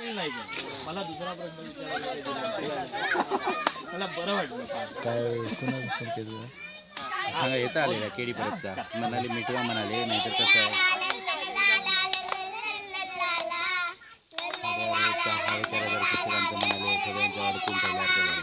मला दुसरा प्रश्न मला बरं वाटलं काय सांगा येता आलेला केडी परतचा म्हणाले मिठवा म्हणाले नाहीतर कसं आहे पुस्तकांचं म्हणाले सगळ्यांच्या अडकून तयार